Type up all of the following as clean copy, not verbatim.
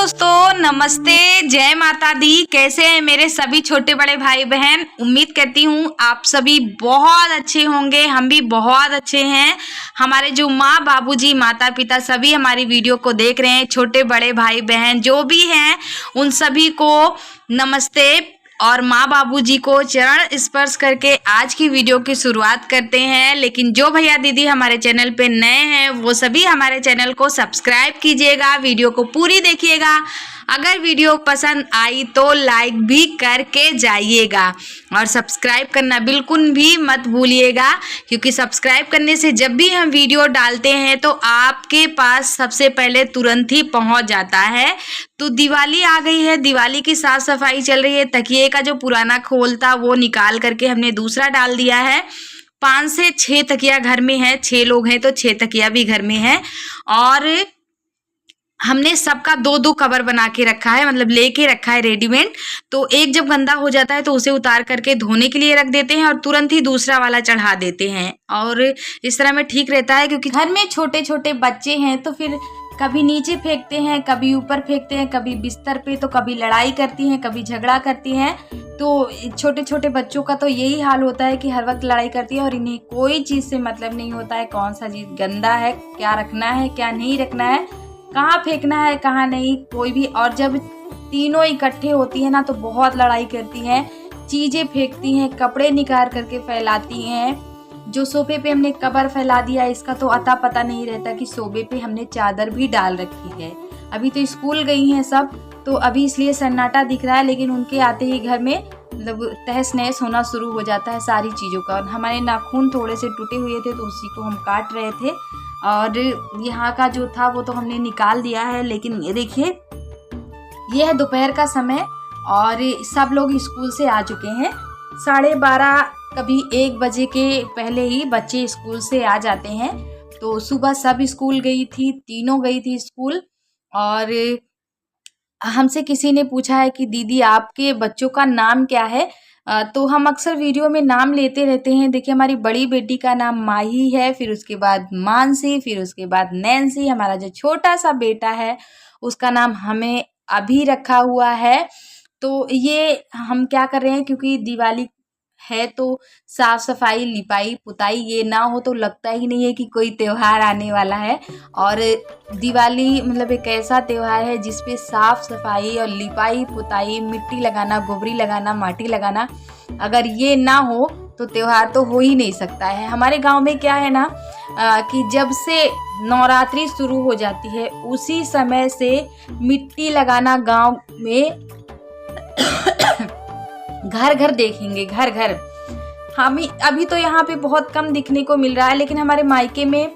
दोस्तों, नमस्ते, जय माता दी। कैसे हैं मेरे सभी छोटे बड़े भाई बहन। उम्मीद करती हूँ आप सभी बहुत अच्छे होंगे। हम भी बहुत अच्छे हैं। हमारे जो माँ बाबूजी माता पिता सभी हमारी वीडियो को देख रहे हैं, छोटे बड़े भाई बहन जो भी हैं उन सभी को नमस्ते। और माँ बाबूजी को चरण स्पर्श करके आज की वीडियो की शुरुआत करते हैं। लेकिन जो भैया दीदी हमारे चैनल पे नए हैं वो सभी हमारे चैनल को सब्सक्राइब कीजिएगा, वीडियो को पूरी देखिएगा। अगर वीडियो पसंद आई तो लाइक भी करके जाइएगा और सब्सक्राइब करना बिल्कुल भी मत भूलिएगा, क्योंकि सब्सक्राइब करने से जब भी हम वीडियो डालते हैं तो आपके पास सबसे पहले तुरंत ही पहुंच जाता है। तो दिवाली आ गई है, दिवाली की साफ सफाई चल रही है। तकिए का जो पुराना खोल था वो निकाल करके हमने दूसरा डाल दिया है। 5 से 6 तकिया घर में है, 6 लोग हैं तो 6 तकिया भी घर में है। और हमने सबका 2-2 कवर बना के रखा है, मतलब लेके रखा है रेडीमेड। तो एक जब गंदा हो जाता है तो उसे उतार करके धोने के लिए रख देते हैं और तुरंत ही दूसरा वाला चढ़ा देते हैं। और इस तरह में ठीक रहता है, क्योंकि घर में छोटे छोटे बच्चे हैं तो फिर कभी नीचे फेंकते हैं, कभी ऊपर फेंकते हैं, कभी बिस्तर पे, तो कभी लड़ाई करती हैं, कभी झगड़ा करती हैं। तो छोटे छोटे बच्चों का तो यही हाल होता है कि हर वक्त लड़ाई करती है और इन्हें कोई चीज़ से मतलब नहीं होता है कौन सा चीज़ गंदा है, क्या रखना है, क्या नहीं रखना है, कहाँ फेंकना है, कहाँ नहीं, कोई भी। और जब तीनों इकट्ठे होती है ना तो बहुत लड़ाई करती हैं, चीज़ें फेंकती हैं, कपड़े निकाल करके फैलाती हैं। जो सोफे पे हमने कवर फैला दिया इसका तो अता पता नहीं रहता कि सोफे पे हमने चादर भी डाल रखी है। अभी तो स्कूल गई हैं सब, तो अभी इसलिए सन्नाटा दिख रहा है, लेकिन उनके आते ही घर में मतलब तहस नहस होना शुरू हो जाता है सारी चीज़ों का। और हमारे नाखून थोड़े से टूटे हुए थे तो उसी को हम काट रहे थे। और यहाँ का जो था वो तो हमने निकाल दिया है। लेकिन ये देखिए, ये है दोपहर का समय और सब लोग स्कूल से आ चुके हैं। 12:30 कभी 1 बजे के पहले ही बच्चे स्कूल से आ जाते हैं। तो सुबह सब स्कूल गई थी, तीनों गई थी स्कूल। और हमसे किसी ने पूछा है कि दीदी आपके बच्चों का नाम क्या है। तो हम अक्सर वीडियो में नाम लेते रहते हैं। देखिए, हमारी बड़ी बेटी का नाम माही है, फिर उसके बाद मानसी, फिर उसके बाद नैन्सी। हमारा जो छोटा सा बेटा है उसका नाम हमें अभी रखा हुआ है। तो ये हम क्या कर रहे हैं, क्योंकि दिवाली है तो साफ सफाई, लिपाई पुताई ये ना हो तो लगता ही नहीं है कि कोई त्योहार आने वाला है। और दिवाली मतलब एक ऐसा त्योहार है जिसपे साफ सफाई और लिपाई पुताई, मिट्टी लगाना, गोबरी लगाना, माटी लगाना, अगर ये ना हो तो त्योहार तो हो ही नहीं सकता है। हमारे गांव में क्या है ना कि जब से नवरात्रि शुरू हो जाती है उसी समय से मिट्टी लगाना गांव में घर घर देखेंगे, घर घर। हम अभी तो यहाँ पे बहुत कम दिखने को मिल रहा है, लेकिन हमारे मायके में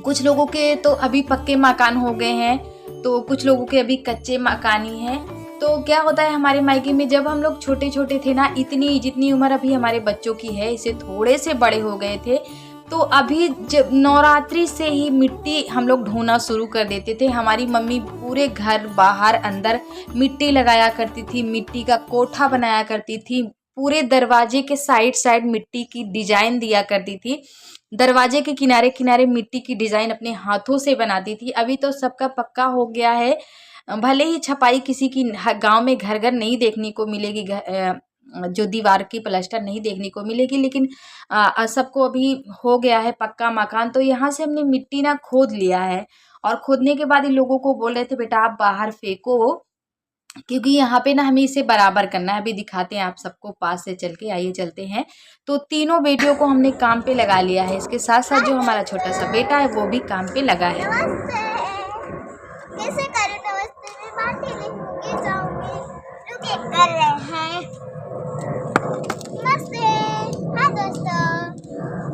कुछ लोगों के तो अभी पक्के मकान हो गए हैं, तो कुछ लोगों के अभी कच्चे मकान ही हैं। तो क्या होता है हमारे मायके में, जब हम लोग छोटे छोटे थे ना, इतनी जितनी उम्र अभी हमारे बच्चों की है इससे थोड़े से बड़े हो गए थे, तो अभी जब नवरात्रि से ही मिट्टी हम लोग ढोना शुरू कर देते थे। हमारी मम्मी पूरे घर बाहर अंदर मिट्टी लगाया करती थी, मिट्टी का कोठा बनाया करती थी, पूरे दरवाजे के साइड साइड मिट्टी की डिजाइन दिया करती थी, दरवाजे के किनारे किनारे मिट्टी की डिजाइन अपने हाथों से बनाती थी। अभी तो सबका पक्का हो गया है, भले ही छपाई किसी की गांव में घर घर नहीं देखने को मिलेगी, जो दीवार की प्लास्टर नहीं देखने को मिलेगी, लेकिन सबको अभी हो गया है पक्का मकान। तो यहाँ से हमने मिट्टी ना खोद लिया है और खोदने के बाद इन लोगों को बोल रहे थे बेटा आप बाहर फेंको, क्योंकि यहाँ पे ना हमें इसे बराबर करना है। अभी दिखाते हैं आप सबको पास से चल के, आइए चलते हैं। तो तीनों बेटियों को हमने काम पे लगा लिया है, इसके साथ साथ जो हमारा छोटा सा बेटा है वो भी काम पे लगा है। कैसे करूं नमस्ते, मैं माटी लिखूंगी जाऊंगी, रुके कर रहे हैं नमस्ते। हाँ दोस्तों,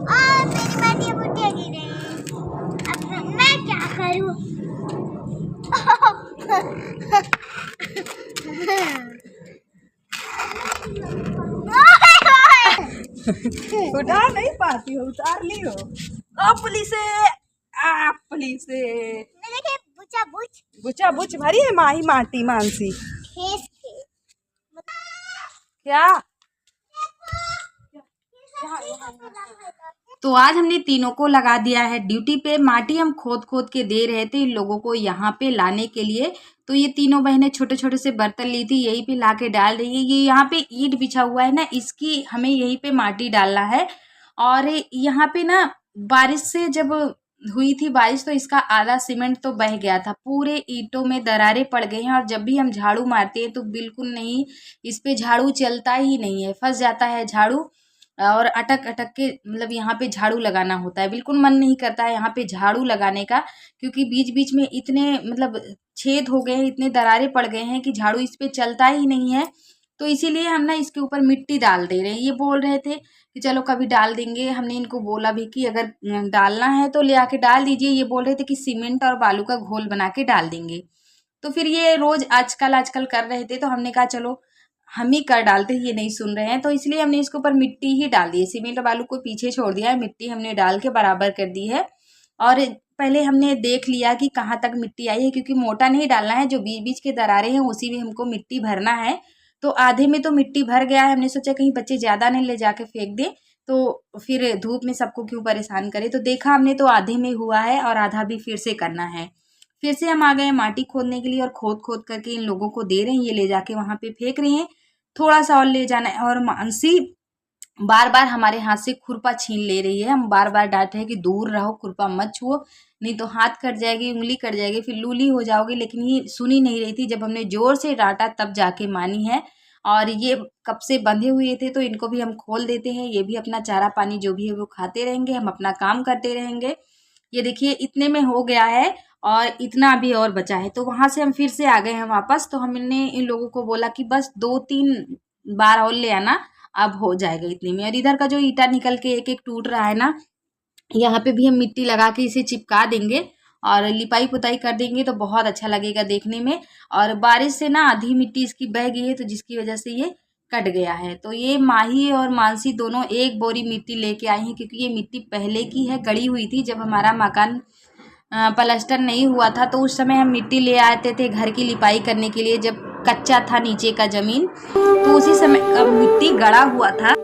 और मेरी बाटियां बुटियां गिरे, अब मैं क्या करूं। उतार नहीं पाती हो, उतार ली हो। ओ पुलिस, आ पुलिस, देखिए बुचा बुच बुचा बुच भरी है माही माटी मानसी। खेस के क्या तो आज हमने तीनों को लगा दिया है ड्यूटी पे। माटी हम खोद खोद के दे रहे थे इन लोगों को यहाँ पे लाने के लिए। तो ये तीनों बहनें छोटे छोटे से बर्तन ली थी, यहीं पे ला के डाल रही है। ये यहाँ पे ईंट बिछा हुआ है ना, इसकी हमें यहीं पे माटी डालना है। और यहाँ पे ना बारिश से जब हुई थी बारिश तो इसका आधा सीमेंट तो बह गया था, पूरे ईंटों में दरारें पड़ गई हैं। और जब भी हम झाड़ू मारते हैं तो बिल्कुल नहीं, इस पे झाड़ू चलता ही नहीं है, फंस जाता है झाड़ू और अटक अटक के मतलब यहाँ पे झाड़ू लगाना होता है। बिल्कुल मन नहीं करता है यहाँ पे झाड़ू लगाने का, क्योंकि बीच बीच में इतने मतलब छेद हो गए हैं, इतने दरारें पड़ गए हैं कि झाड़ू इस पे चलता ही नहीं है। तो इसीलिए हम ना इसके ऊपर मिट्टी डाल दे रहे हैं। ये बोल रहे थे कि चलो कभी डाल देंगे, हमने इनको बोला भी कि अगर डालना है तो ले आके डाल दीजिए। ये बोल रहे थे कि सीमेंट और बालू का घोल बना के डाल देंगे। तो फिर ये रोज आजकल कर रहे थे, तो हमने कहा चलो हम ही कर डालते हैं, ये नहीं सुन रहे हैं। तो इसलिए हमने इसके ऊपर मिट्टी ही डाल दी है, सीमेंट और बालू को पीछे छोड़ दिया है, मिट्टी हमने डाल के बराबर कर दी है। और पहले हमने देख लिया कि कहाँ तक मिट्टी आई है, क्योंकि मोटा नहीं डालना है, जो बीच बीच के दरारें हैं उसी में हमको मिट्टी भरना है। तो आधे में तो मिट्टी भर गया है, हमने सोचा कहीं बच्चे ज़्यादा नहीं ले जाके फेंक दें, तो फिर धूप में सबको क्यों परेशान करें। तो देखा हमने तो आधे में हुआ है और आधा भी फिर से करना है। फिर से हम आ गए माटी खोदने के लिए और खोद खोद करके इन लोगों को दे रहे हैं, ये ले जाके वहाँ पे फेंक रहे हैं। थोड़ा सा और ले जाना है। और मानसी बार बार हमारे हाथ से खुरपा छीन ले रही है। हम बार बार डांटे हैं कि दूर रहो, खुरपा मत छुओ, नहीं तो हाथ कट जाएगी, उंगली कट जाएगी, फिर लूली हो जाओगी। लेकिन ये सुनी नहीं रही थी, जब हमने जोर से डांटा तब जाके मानी है। और ये कब से बंधे हुए थे, तो इनको भी हम खोल देते हैं, ये भी अपना चारा पानी जो भी है वो खाते रहेंगे, हम अपना काम करते रहेंगे। ये देखिए इतने में हो गया है और इतना अभी और बचा है। तो वहां से हम फिर से आ गए हैं वापस। तो हमने इन लोगों को बोला कि बस 2-3 बार और ले आना, अब हो जाएगा इतने में। और इधर का जो ईटा निकल के एक एक टूट रहा है ना, यहाँ पे भी हम मिट्टी लगा के इसे चिपका देंगे और लिपाई पुताई कर देंगे, तो बहुत अच्छा लगेगा देखने में। और बारिश से ना आधी मिट्टी इसकी बह गई है, तो जिसकी वजह से ये कट गया है। तो ये माही और मानसी दोनों एक बोरी मिट्टी लेके आई हैं, क्योंकि ये मिट्टी पहले की है, गड़ी हुई थी जब हमारा मकान प्लास्टर नहीं हुआ था। तो उस समय हम मिट्टी ले आते थे घर की लिपाई करने के लिए, जब कच्चा था नीचे का जमीन, तो उसी समय का मिट्टी गड़ा हुआ था।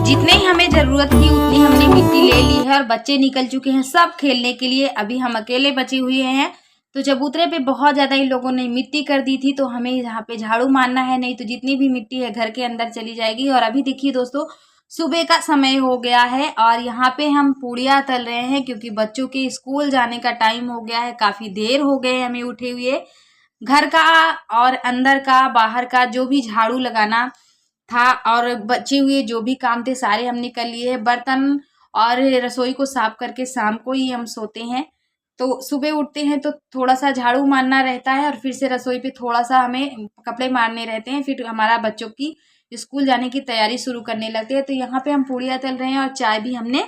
जितने ही हमें जरूरत थी उतनी हमने मिट्टी ले ली है और बच्चे निकल चुके हैं सब खेलने के लिए। अभी हम अकेले बचे हुए हैं। तो चबूतरे पे बहुत ज़्यादा इन लोगों ने मिट्टी कर दी थी, तो हमें यहाँ पे झाड़ू मारना है, नहीं तो जितनी भी मिट्टी है घर के अंदर चली जाएगी। और अभी देखिए दोस्तों, सुबह का समय हो गया है और यहाँ पे हम पूड़ियाँ तल रहे हैं, क्योंकि बच्चों के स्कूल जाने का टाइम हो गया है। काफ़ी देर हो गए हमें उठे हुए। घर का और अंदर का बाहर का जो भी झाड़ू लगाना था और बचे हुए जो भी काम थे सारे हमने कर लिए हैं। बर्तन और रसोई को साफ करके शाम को ही हम सोते हैं। तो सुबह उठते हैं तो थोड़ा सा झाड़ू मारना रहता है और फिर से रसोई पे थोड़ा सा हमें कपड़े मारने रहते हैं, फिर हमारा बच्चों की स्कूल जाने की तैयारी शुरू करने लगते हैं। तो यहाँ पे हम पूड़ियाँ तल रहे हैं और चाय भी हमने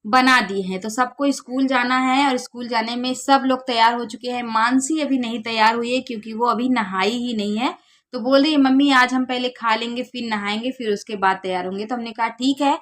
बना दी है। तो सबको स्कूल जाना है और स्कूल जाने में सब लोग तैयार हो चुके हैं। मानसी अभी नहीं तैयार हुई है, क्योंकि वो अभी नहाई ही नहीं है। तो बोल रही है मम्मी आज हम पहले खा लेंगे फिर नहाएंगे फिर उसके बाद तैयार होंगे। तो हमने कहा ठीक है।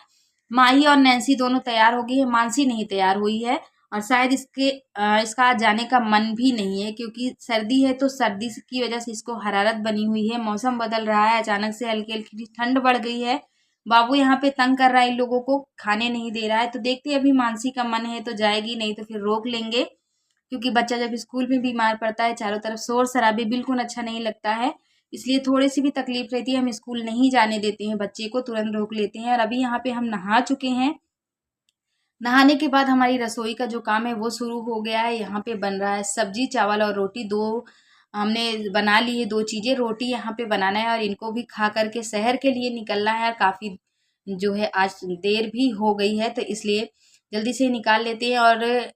माही और नैन्सी दोनों तैयार हो गई है, मानसी नहीं तैयार हुई है। और शायद इसका जाने का मन भी नहीं है, क्योंकि सर्दी है, तो सर्दी की वजह से इसको हरारत बनी हुई है। मौसम बदल रहा है, अचानक से हल्की हल्की ठंड बढ़ गई है। बाबू यहाँ पे तंग कर रहा है, इन लोगों को खाने नहीं दे रहा है। तो देखते अभी मानसी का मन है तो जाएगी, नहीं तो फिर रोक लेंगे, क्योंकि बच्चा जब स्कूल में बीमार पड़ता है, चारों तरफ शोर शराबे, बिल्कुल अच्छा नहीं लगता है। इसलिए थोड़ी सी भी तकलीफ रहती है, हम स्कूल नहीं जाने देते हैं बच्चे को, तुरंत रोक लेते हैं। और अभी यहाँ पे हम नहा चुके हैं। नहाने के बाद हमारी रसोई का जो काम है वो शुरू हो गया है। यहाँ पे बन रहा है सब्जी, चावल और रोटी। दो हमने बना ली है, 2 चीज़ें। रोटी यहाँ पे बनाना है और इनको भी खा करके शहर के लिए निकलना है। और काफ़ी जो है आज देर भी हो गई है, तो इसलिए जल्दी से निकाल लेते हैं। और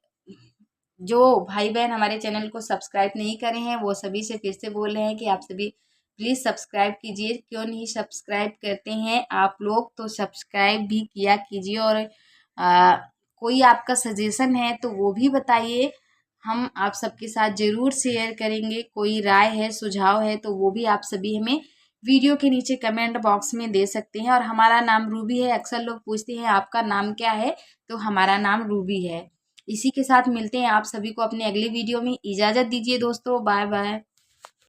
जो भाई बहन हमारे चैनल को सब्सक्राइब नहीं करे हैं, वो सभी से फिर से बोल रहे हैं कि आप सभी प्लीज़ सब्सक्राइब कीजिए। क्यों नहीं सब्सक्राइब करते हैं आप लोग, तो सब्सक्राइब भी किया कीजिए। और कोई आपका सजेशन है तो वो भी बताइए। हम आप सबके साथ ज़रूर शेयर करेंगे। कोई राय है, सुझाव है तो वो भी आप सभी हमें वीडियो के नीचे कमेंट बॉक्स में दे सकते हैं। और हमारा नाम रूबी है। अक्सर लोग पूछते हैं आपका नाम क्या है, तो हमारा नाम रूबी है। इसी के साथ मिलते हैं आप सभी को अपने अगले वीडियो में। इजाज़त दीजिए दोस्तों, बाय बाय।